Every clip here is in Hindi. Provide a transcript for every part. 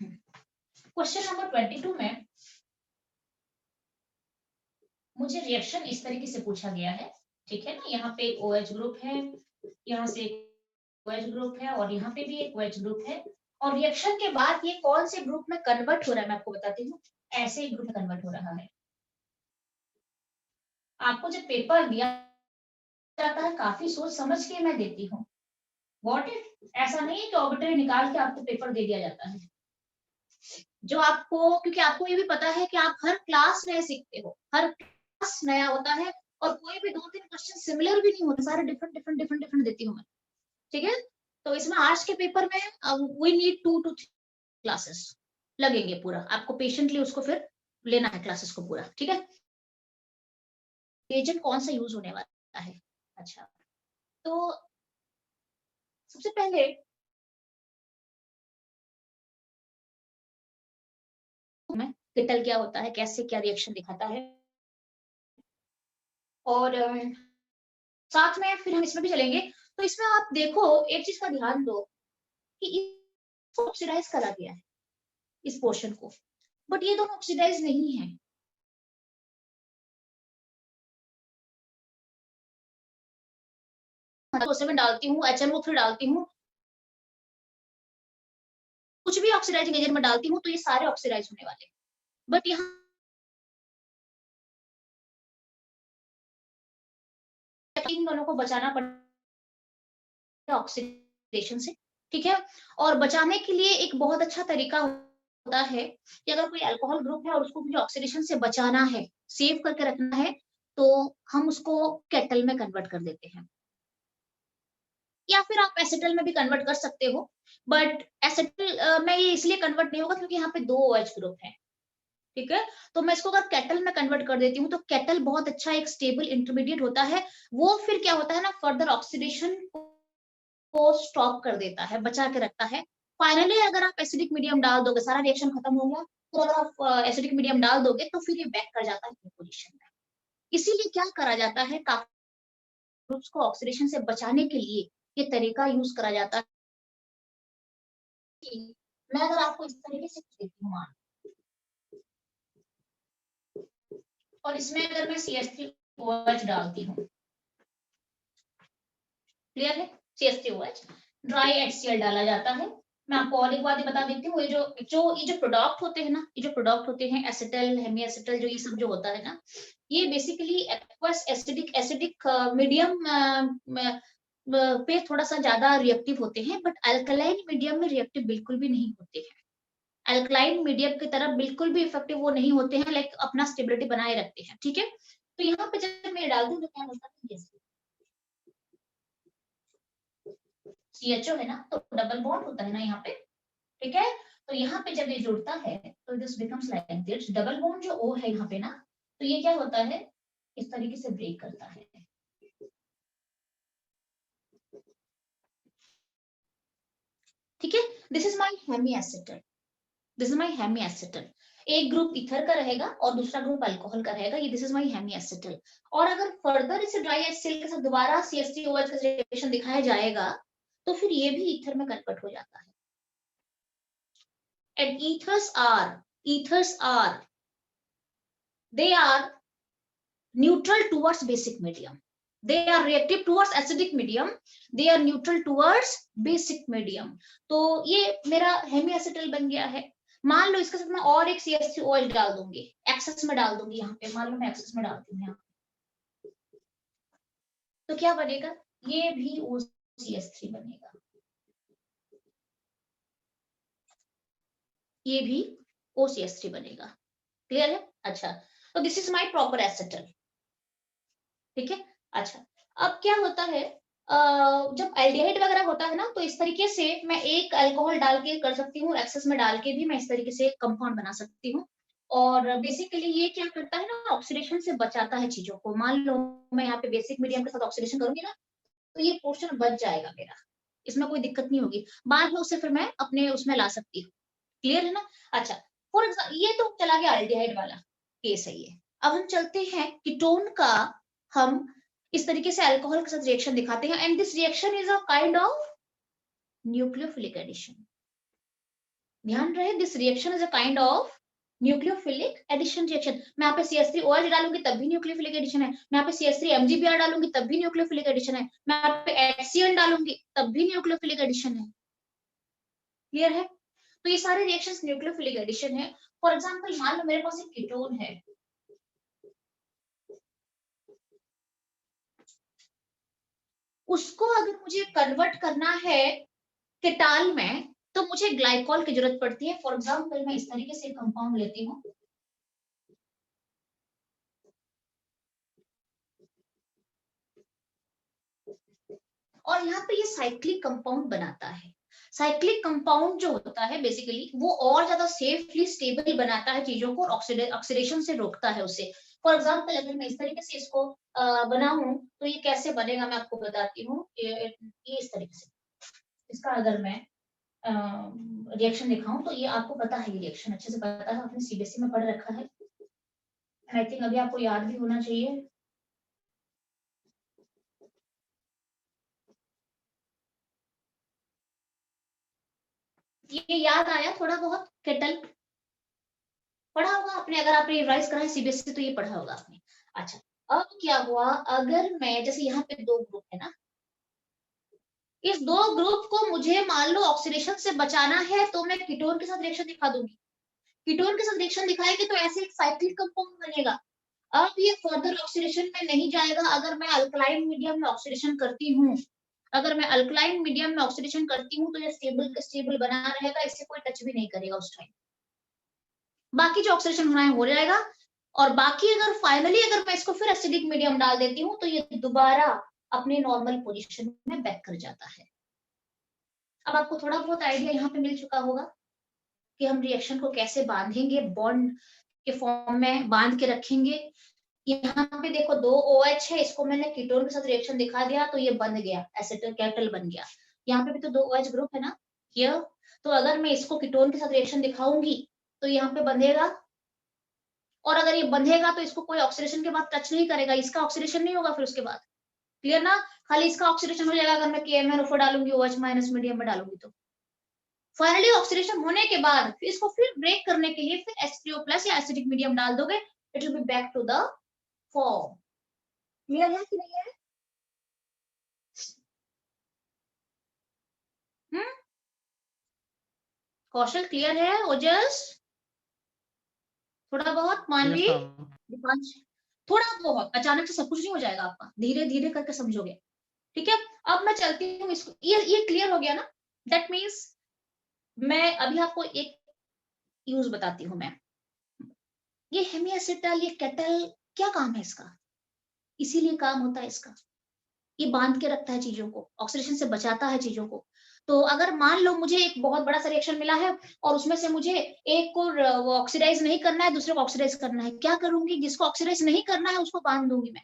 क्वेश्चन नंबर 22 में मुझे रिएक्शन इस तरीके से पूछा गया है, ठीक है ना। यहाँ पे एक OH ग्रुप है, यहाँ से एक OH ग्रुप है और यहाँ पे भी एक OH ग्रुप है, और रिएक्शन के बाद ये कौन से ग्रुप में कन्वर्ट हो रहा है मैं आपको बताती हूँ। ऐसे ही ग्रुप में कन्वर्ट हो रहा है। आपको जब पेपर दिया जाता है काफी सोच समझ के मैं देती हूँ, वॉट इट, ऐसा नहीं है कि ऑर्बिटरी निकाल के आपको पेपर दे दिया जाता है। जो आपको, क्योंकि आपको ये भी पता है कि आप हर क्लास नए सीखते हो, हर क्लास नया होता है, और कोई भी 2-3 क्वेश्चन सिमिलर भी नहीं होते, सारे डिफरेंट देती हूँ मैं, ठीक है। तो इसमें आज के पेपर में वी नीड 2 to 3 क्लासेस लगेंगे पूरा, आपको पेशेंटली उसको फिर लेना है क्लासेस को पूरा, ठीक है। एजेंट कौन सा यूज होने वाला है? अच्छा, तो सबसे पहले में केटल क्या होता है, कैसे क्या रिएक्शन दिखाता है, और साथ में फिर हम इसमें भी चलेंगे। तो इसमें आप देखो, एक चीज का ध्यान दो कि इसको ऑक्सीडाइज करा गया है इस पोर्शन को, बट ये दोनों ऑक्सीडाइज नहीं है। में डालती हूँ, HNO3 डालती हूँ, कुछ भी ऑक्सीडाइजिंग एजेंट में डालती हूँ, तो ये सारे ऑक्सीडाइज होने वाले, बट यहाँ इन दोनों को बचाना पड़ेगा ऑक्सीडेशन से, ठीक है। और बचाने के लिए एक बहुत अच्छा तरीका होता है कि अगर कोई अल्कोहल ग्रुप है और उसको मुझे ऑक्सीडेशन से बचाना है, सेव करके रखना है, तो हम उसको केटल में कन्वर्ट कर देते हैं, या फिर आप एसिटल में भी कन्वर्ट कर सकते हो, बट एसिटल में ये इसलिए कन्वर्ट नहीं होगा क्योंकि यहाँ पे 2 OH ग्रुप है, ठीक है। तो मैं इसको अगर केटल में कन्वर्ट कर देती हूँ, तो केटल बहुत अच्छा एक स्टेबल इंटरमीडिएट होता है, वो फिर क्या होता है ना, फर्दर ऑक्सीडेशन को स्टॉप कर देता है, बचा के रखता है। फाइनली अगर आप एसिडिक मीडियम डाल दोगे, सारा रिएक्शन खत्म हो गया, तो अगर आप एसिडिक मीडियम डाल दोगे तो फिर ये बैक कर जाता है पोजीशन में। इसीलिए क्या करा जाता है, काफी ग्रुप्स को ऑक्सीडेशन से बचाने के लिए ये तरीका यूज करा जाता है। मैं अगर आपको इस तरीके से देती हूँ, और इसमें अगर मैं CH3OH डालती हूँ, क्लियर है, CH3OH ड्राई HCl डाला जाता है। मैं आपको और एक बात बता देती हूँ, ये जो प्रोडक्ट होते हैं ना, ये जो प्रोडक्ट होते हैं एसिटल, हेमी एसिटल, जो ये सब जो होता है ना, ये बेसिकली एक्वस एसिडिक मीडियम पे थोड़ा सा ज्यादा रिएक्टिव होते हैं, बट अल्कलाइन मीडियम में रिएक्टिव बिल्कुल भी नहीं होते हैं। अल्कलाइन मीडियम की तरफ बिल्कुल भी इफेक्टिव वो नहीं होते हैं, लाइक अपना स्टेबिलिटी बनाए रखते हैं, ठीक है। तो यहाँ पे जब मैं डालती हूँ तो क्या होता है, CHO है ना, तो डबल बॉन्ड होता है ना यहाँ पे, ठीक है। तो यहाँ पे जब ये जुड़ता है तो this becomes like this, double bond जो O है यहाँ पे ना, तो ये क्या होता है, इस तरीके से ब्रेक करता है, ठीक है। This is my hemiacetal, this is my hemiacetal. एक ग्रुप इथर का रहेगा और दूसरा ग्रुप अल्कोहल का रहेगा, ये this is my hemiacetal. और अगर फर्दर इसे ड्राई एसिल के साथ दोबारा CH3OH का रिएक्शन दिखाया जाएगा, तो फिर ये भी ईथर में कन्वर्ट हो जाता है। And ethers are, they are neutral towards basic medium. They are reactive towards acidic medium. They are neutral towards basic medium. तो ये मेरा हेमी एसिटल बन गया है। मान लो इसके साथ मैं और एक CH3OH डाल दूंगी, एक्सेस में डाल दूंगी, यहाँ पे मान लो मैं एक्सेस में डालती हूँ यहाँ, तो क्या बनेगा, ये भी OCH3 बनेगा, ये भी OCH3 बनेगा, क्लियर है। अच्छा, तो this is my proper acetal, ठीक है। अच्छा, अब क्या होता है, जब एल्डिहाइड वगैरह होता है ना, तो इस तरीके से मैं एक अल्कोहल डाल के कर सकती हूँ, एक्सेस में डाल के भी मैं इस तरीके से कंपाउंड बना सकती हूँ। और बेसिकली ये क्या करता है ना, ऑक्सीडेशन से बचाता है चीजों को। मान लो मैं यहाँ पे बेसिक मीडियम के साथ ऑक्सीडेशन करूंगी ना, तो ये पोर्शन बच जाएगा मेरा, इसमें कोई दिक्कत नहीं होगी, बाद में उसे फिर मैं अपने उसमें ला सकती हूँ, क्लियर है ना। अच्छा, फॉर एग्जाम्पल ये तो चला गया एल्डिहाइड वाला केस है ये। अब हम चलते हैं कीटोन का, हम इस तरीके से अल्कोहल के साथ रिएक्शन दिखाते हैं, and this reaction is a kind of nucleophilic addition. ध्यान रहे, this reaction is a kind of nucleophilic addition reaction. मैं यहाँ पे CH3OH डालूंगी तब भी न्यूक्लियोफिलिक एडिशन है, मैं यहाँ पे CH3MgBr डालूंगी तब भी न्यूक्लियोफिलिक एडिशन है, मैं यहाँ पे HCN डालूंगी तब भी न्यूक्लियोफिलिक एडिशन है। क्लियर है? तो ये सारे रिएक्शंस न्यूक्लियोफिलिक एडिशन है। फॉर एग्जांपल मान लो मेरे पास एक कीटोन है, उसको अगर मुझे कन्वर्ट करना है केटाल में तो मुझे ग्लाइकॉल की जरूरत पड़ती है। फॉर एग्जांपल मैं इस तरीके से कंपाउंड लेती हूँ, और यहाँ पे ये साइक्लिक कंपाउंड बनाता है। साइक्लिक कंपाउंड जो होता है बेसिकली वो और ज्यादा सेफली स्टेबल बनाता है चीजों को, और ऑक्सीडेशन से रोकता है उसे। फॉर एग्जांपल अगर मैं इस तरीके से इसको बनाऊं तो ये कैसे बनेगा मैं आपको बताती हूँ। ये इस तरीके से इसका अगर मैं रिएक्शन दिखाऊं तो ये आपको पता है, ये रिएक्शन अच्छे से पता है, आपने CBSE में पढ़ रखा है, आई थिंक अभी आपको याद भी होना चाहिए। ये याद आया थोड़ा बहुत, केटल पढ़ा होगा आपने, अगर आपने रिवाइज करा है CBSE तो ये पढ़ा होगा आपने। अच्छा, अब क्या हुआ, अगर मैं जैसे यहाँ पे दो ग्रुप है ना, इस दो ग्रुप को मुझे मान लो ऑक्सीडेशन से बचाना है तो मैं कीटोन के साथ रिएक्शन दिखा दूंगी। कीटोन के साथ रिएक्शन दिखाएगी तो ऐसे एक साइक्लिक कंपाउंड बनेगा। अब ये फर्दर ऑक्सीडेशन में नहीं जाएगा अगर मैं अल्कलाइन मीडियम में ऑक्सीडेशन करती हूँ। अगर मैं अल्कलाइन मीडियम में ऑक्सीडेशन करती हूँ तो ये स्टेबल स्टेबल बना रहेगा, इससे कोई टच भी नहीं करेगा उस टाइम। बाकी जो ऑक्सीडेशन होना है हो जाएगा, और बाकी अगर फाइनली अगर मैं इसको फिर एसिडिक मीडियम डाल देती हूँ तो ये दोबारा अपने नॉर्मल पोजीशन में बैक कर जाता है। अब आपको थोड़ा बहुत आइडिया यहाँ पे मिल चुका होगा कि हम रिएक्शन को कैसे बांधेंगे, बॉन्ड के फॉर्म में बांध के रखेंगे। यहाँ पे देखो दो OH है, इसको मैंने कीटोन के साथ रिएक्शन दिखा दिया तो ये बन गया, एसिटल केटल बन गया। यहाँ पे भी तो दो OH ग्रुप है ना हियर, तो अगर मैं इसको कीटोन के साथ रिएक्शन दिखाऊंगी तो यहाँ पे बंधेगा, और अगर ये बंधेगा तो इसको कोई ऑक्सीडेशन के बाद टच नहीं करेगा, इसका ऑक्सीडेशन नहीं होगा फिर उसके बाद। क्लियर ना? खाली इसका ऑक्सीडेशन हो जाएगा अगर मैं KMnO4 डालूंगी, OH माइनस मीडियम में डालूंगी तो। फाइनली ऑक्सीडेशन होने के बाद इसको फिर ब्रेक करने के लिए फिर H3O+ या एसिडिक मीडियम डाल दोगे, it will be back to the form. Clear है कि नहीं है? हम्म, कौशल क्लियर है? ओजस थोड़ा बहुत, यस मानवी, मैम। दीपांश थोड़ा बहुत, अचानक से सब कुछ नहीं हो जाएगा आपका, धीरे धीरे करके समझोगे। ठीक है, अब मैं चलती हूँ इसको, ये क्लियर हो गया ना? दैट मीन्स मैं अभी आपको एक यूज बताती हूँ मैं। ये हेमिएसिटल, ये केटल, क्या काम है इसका? इसीलिए काम होता है इसका, ये बांध के रखता है चीजों को, ऑक्सीडेशन से बचाता है चीजों को। तो अगर मान लो मुझे एक बहुत बड़ा सा रिएक्शन मिला है और उसमें से मुझे एक को ऑक्सीडाइज नहीं करना है, दूसरे को ऑक्सीडाइज करना है, क्या करूंगी? जिसको ऑक्सीडाइज नहीं करना है उसको बांध दूंगी मैं,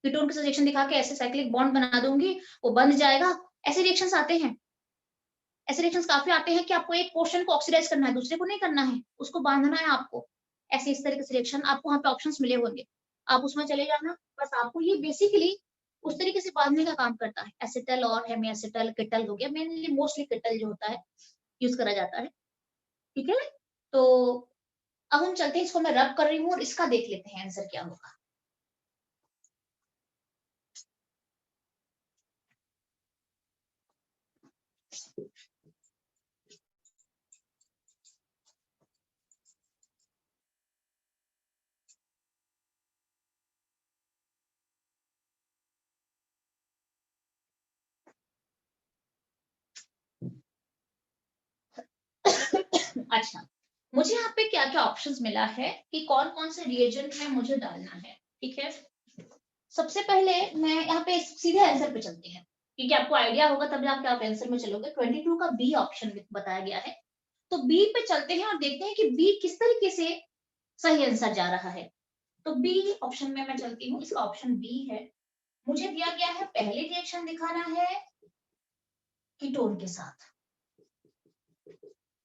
कीटोन के साथ रिएक्शन दिखा के ऐसे साइक्लिक बॉन्ड बना दूंगी, वो बंध जाएगा। ऐसे रिएक्शंस आते हैं, ऐसे रिएक्शंस काफी आते हैं कि आपको एक पोर्शन को ऑक्सीडाइज करना है, दूसरे को नहीं करना है, उसको बांधना है आपको। ऐसे इस तरीके से रिएक्शन आपको वहां पे ऑप्शंस मिले होंगे, आप उसमें चले जाना। बस आपको ये बेसिकली उस तरीके से बांधने का काम करता है। एसिटल और हेमिएसिटल, केटल हो गया, मेनली मोस्टली केटल जो होता है यूज करा जाता है। ठीक है, तो अब हम चलते हैं, इसको मैं रब कर रही हूँ और इसका देख लेते हैं आंसर क्या होगा। अच्छा, मुझे यहाँ पे क्या क्या ऑप्शंस मिला है कि कौन कौन से रिएजेंट में मुझे डालना है। ठीक है, सबसे पहले मैं यहाँ पे सीधे आंसर पे चलते हैं, क्योंकि आपको आइडिया होगा तब जाके आप आंसर में चलोगे। 22 का बी ऑप्शन बताया गया है, तो बी पे चलते हैं और देखते हैं कि बी किस तरीके से सही आंसर जा रहा है। तो बी ऑप्शन में मैं चलती हूँ, इसका ऑप्शन बी है। मुझे दिया गया है पहले रिएक्शन दिखाना है कीटोन के साथ,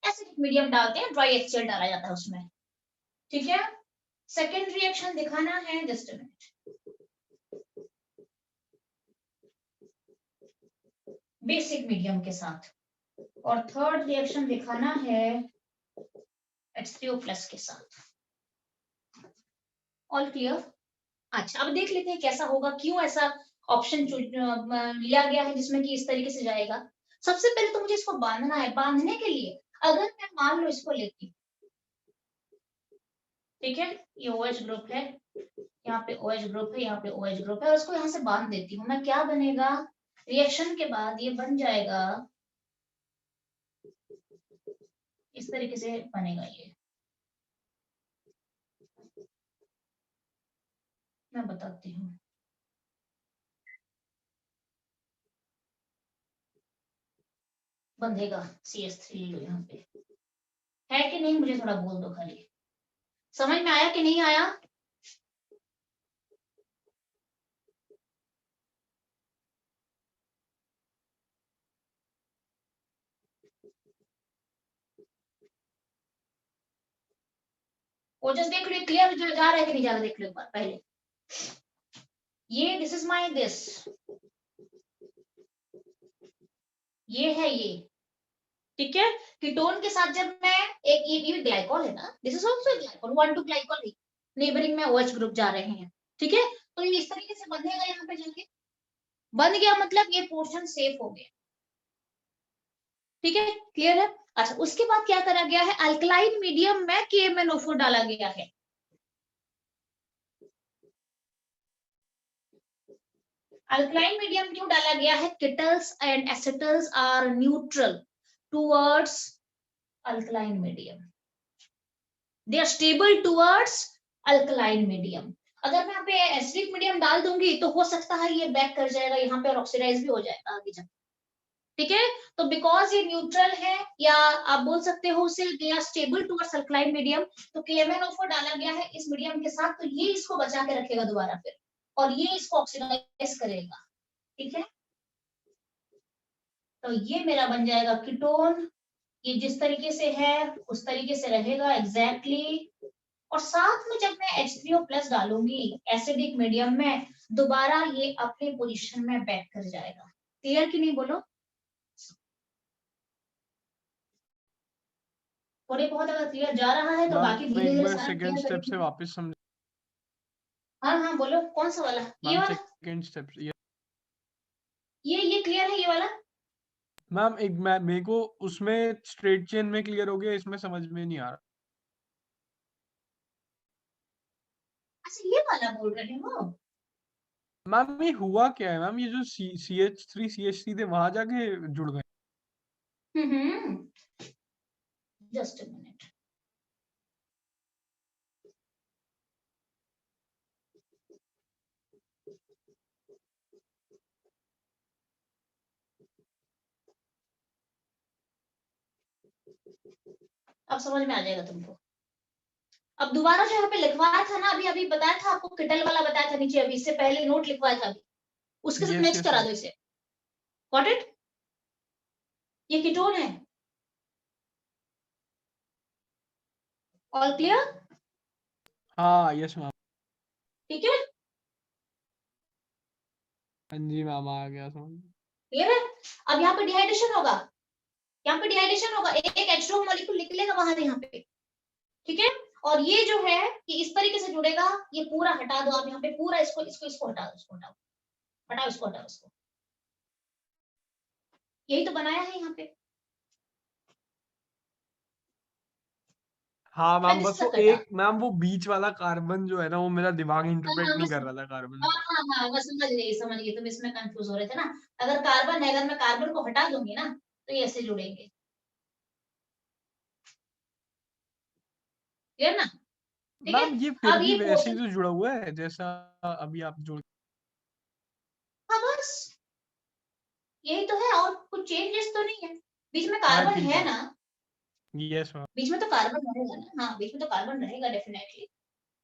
एसिडिक मीडियम डालते हैं, ड्राई HCl डाला जाता है उसमें। ठीक है, सेकेंड रिएक्शन दिखाना है, just a minute, basic medium के साथ। और थर्ड रिएक्शन दिखाना है H3O+ के साथ। All clear? अच्छा, अब देख लेते हैं कैसा होगा, क्यों ऐसा ऑप्शन लिया गया है जिसमें कि इस तरीके से जाएगा। सबसे पहले तो मुझे इसको बांधना है। बांधने के लिए अगर मैं मान लो इसको लेती हूँ, ठीक है, ये OH ग्रुप है, यहाँ पे OH ग्रुप है, यहाँ पे OH ग्रुप है, और इसको यहाँ से बांध देती हूँ मैं, क्या बनेगा? रिएक्शन के बाद ये बन जाएगा, इस तरीके से बनेगा ये। मैं बताती हूँ। बंधेगा CH3 लो यहाँ पे, है कि नहीं मुझे थोड़ा बोल दो खाली। समझ में आया कि नहीं आया? वो जस्ट देख लो क्लियर जो जा रहा है कि नहीं जा रहा, देख लो एक बार पहले। ये दिस इज माय दिस, ये है ये, ठीक है। कीटोन के साथ जब मैं एक ये ग्लाइकॉल है ना, this is also glycol, 1 2 glycol है, नेबरिंग में OH ग्रुप जा रहे हैं, ठीक है। तो ये इस तरीके से बंधेगा, यहाँ पे जाके बंध गया, मतलब ये पोर्शन सेफ हो गया, ठीक है, क्लियर है। अच्छा, उसके बाद क्या करा गया है, अल्कलाइन मीडियम में KMnO4 डाला गया है। अल्कलाइन मीडियम क्यों डाला गया है? Ketals and acetals are neutral towards alkaline medium, they are stable towards alkaline medium. अगर मैं यहाँ पे एसिडिक मीडियम डाल दूंगी तो हो सकता है ये बैक कर जाएगा यहाँ पे और ऑक्सीडाइज भी हो जाएगा आगे जाके, ठीक है। तो बिकॉज ये न्यूट्रल है, या आप बोल सकते हो उसे they are stable towards alkaline medium, तो KMnO4 डाला गया है इस मीडियम के साथ, तो ये इसको बचा के रखेगा दोबारा फिर, और ये इसको ऑक्सीडाइज करेगा, ठीक है। तो ये मेरा बन जाएगा कीटोन, ये जिस तरीके से है उस तरीके से रहेगा एग्जैक्टली। और साथ में जब मैं H3O+ डालूंगी एसिडिक मीडियम में, दोबारा ये अपने पोजीशन में बैक कर जाएगा। क्लियर कि नहीं बोलो? थोड़ी बहुत अगर क्लियर जा रहा है तो बाकी मैम धीरे एक धीरे बार सारा सेकंड क्लियर स्टेप से करेंगे। वापस समझ। हाँ हाँ बोलो, कौन सा वाला? ये मैम वाला? सेकंड स्टेप ये क्लियर है ये वाला? मैम एक मैं मेरे को उसमें स्ट्रेट चेन में क्लियर हो गया, इसमें समझ में नहीं आ रहा। अच्छा, ये वाला बोल रहे हो? मैम ये हुआ क्या है मैम, ये जो CH3 CH3 थे वहां जाके जुड़ गए। Just a minute. अब समझ में आ जाएगा तुमको। अब दोबारा जो यहाँ पे लिखवाया था ना, अभी अभी बताया था आपको, किटल वाला बताया था नीचे, अभी इससे पहले नोट लिखवाया था, अभी उसके साथ यस मैच यस करा मैम। दो इसे। Got it? ये कीटोन है। All clear? हाँ यस मैम। ठीक है, हाँ जी मैम आ गया समझ। क्लियर है। अब यहाँ पे डिहाइड्रेशन होगा, यहाँ पे डिहाइड्रेशन होगा, एक H2O मॉलिक्यूल निकलेगा वहां यहाँ पे, ठीक है। और ये जो है कि इस तरीके से जुड़ेगा, ये पूरा हटा दो आप यहाँ पे, पूरा इसको इसको इसको हटा दो, इसको हटाओ, हटाओ इसको, हटाओ इसको, यही तो बनाया है यहाँ पे। हाँ एंड मैम दिस बस इज अ वो कटा। एक मैम वो बीच वाला कार्बन जो है ना, वो मेरा दिमाग हाँ इंटरप्रेट हाँ नहीं बस, कर रहा था कार्बन। हाँ हाँ हाँ मैं समझ गई, तुम इसमें कंफ्यूज हो रहे थे ना। अगर कार्बन है, अगर मैं कार्बन को हटा दूंगी ना, तो ये ऐसे जुड़ेंगे, क्लियर ना? ठीक है। मैम ये फिर अब भी ये वैसे ही पोर्शन, तो जुड़ा हुआ है जैसा अभी आप जोड़। हाँ बस यही तो है, और कुछ चेंजेस तो नहीं है। बीच में हाँ कार्बन ठीक है है। ना, यस मैम। बीच में तो कार्बन रहेगा ना, हाँ बीच में तो कार्बन रहेगा डेफिनेटली,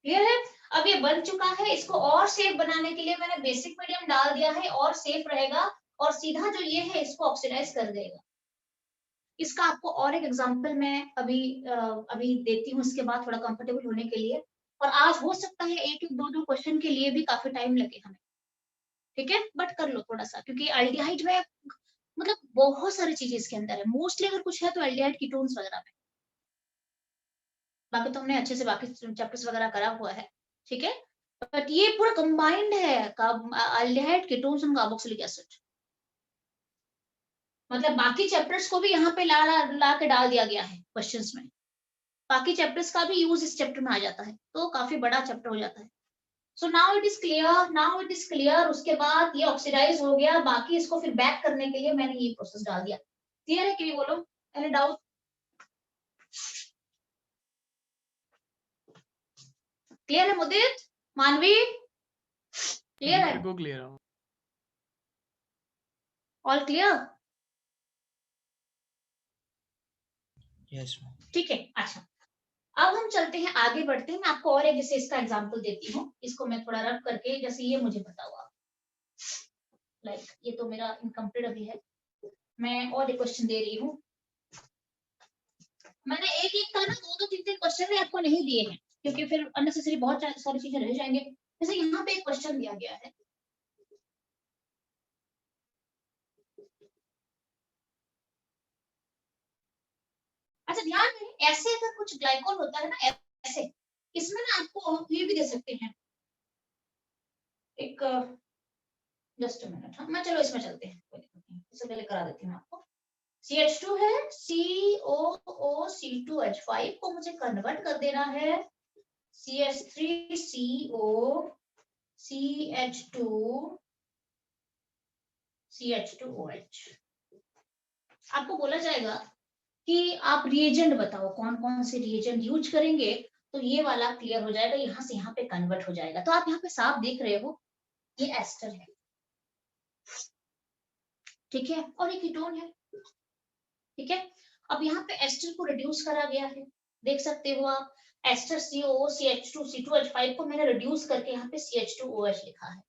क्लियर है। अब ये बन चुका है, इसको और सेफ बनाने के लिए मैंने बेसिक मीडियम डाल दिया है, और सेफ रहेगा, और सीधा जो ये है इसको ऑक्सीडाइज कर देगा। इसका आपको और एक एग्जांपल मैं अभी देती हूँ, इसके बाद थोड़ा कंफर्टेबल होने के लिए। और आज हो सकता है एक एक दो दो क्वेश्चन के लिए भी काफी टाइम लगे हमें, ठीक है, बट कर लो थोड़ा सा, क्योंकि अल्डिहाइड में मतलब बहुत सारी चीजें इसके अंदर है। मोस्टली अगर कुछ है तो एल्डिहाइड कीटोन्स वगैरह में। बाकी तो हमने अच्छे से बाकी चैप्टर्स वगैरह करा हुआ है, ठीक है। बट ये पूरा कंबाइंड है, aldehyde ketones and carboxylic acid. मतलब बाकी चैप्टर्स को भी यहाँ पे ला के डाल दिया गया है क्वेश्चंस में। बाकी चैप्टर्स का भी यूज इस चैप्टर में आ जाता है, तो काफी बड़ा चैप्टर हो जाता है। So now it is clear, now it is clear. उसके बाद ये ऑक्सीडाइज हो गया, बाकी इसको फिर बैक करने के लिए मैंने ये प्रोसेस डाल दिया। क्लियर है कि नहीं बोलो, एनी डाउट? क्लियर है मुदित, मानवी? क्लियर है, बिल्कुल क्लियर है। All clear? Yes ma'am. ठीक है, अच्छा। अब हम चलते हैं, आगे बढ़ते हैं। मैं आपको और एक जैसे इसका एग्जांपल देती हूँ, इसको मैं थोड़ा रब करके, जैसे ये मुझे पता हुआ, लाइक ये तो मेरा इनकम्प्लीट अभी है, मैं और एक क्वेश्चन दे रही हूँ। मैंने एक एक का ना 2-2 3-3 क्वेश्चन आपको नहीं दिए हैं, क्योंकि फिर अननेसेसरी बहुत सारी चीजें रह जाएंगे। जैसे यहाँ पे एक क्वेश्चन दिया गया है, अच्छा ध्यान दें, ऐसे अगर कुछ ग्लाइकोल होता है ना, ऐसे, इसमें ना आपको ये भी दे सकते हैं एक, जस्ट मिनट, हाँ मैं चलो इसमें चलते हैं, कोई दिक्कत नहीं, इससे पहले करा देती हूँ आपको। CH2 है, COOC2H5 को मुझे कन्वर्ट कर देना है CH3CO CH2OH। आपको बोला जाएगा कि आप रिएजेंट बताओ, कौन कौन से रिएजेंट यूज करेंगे, तो ये वाला क्लियर हो जाएगा, यहाँ से यहाँ पे कन्वर्ट हो जाएगा। तो आप यहाँ पे साफ देख रहे हो, ये एस्टर है, ठीक है, और ये कीटोन है, ठीक है। अब यहाँ पे एस्टर को रिड्यूस करा गया है, देख सकते हो आप, एस्टर COO CH2 C2H5 को मैंने रिड्यूस करके यहाँ पे CH2OH लिखा है।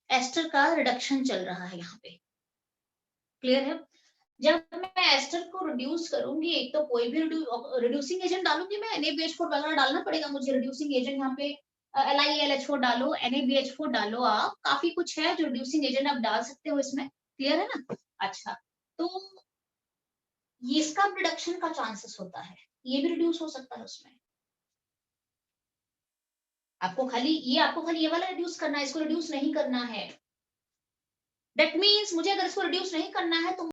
एस्टर का रिडक्शन चल रहा है यहाँ पे, क्लियर है। जब मैं एस्टर को रिड्यूस करूंगी, तो कोई भी रिड्यूसिंग एजेंट डालूंगी मैं, NaBH4 वगैरह डालना पड़ेगा मुझे रिड्यूसिंग एजेंट। यहाँ पे LiAlH4 डालो, NaBH4 डालो, आप काफी कुछ है जो रिड्यूसिंग एजेंट आप डाल सकते हो इसमें, क्लियर है ना। अच्छा, तो ये इसका रिडक्शन का चांसेस होता है, ये भी रिड्यूस हो सकता है उसमें। आपको खाली ये वाला रिड्यूस करना है, इसको रिड्यूस नहीं करना है। दैट मीन्स मुझे अगर इसको रिड्यूस नहीं करना है तो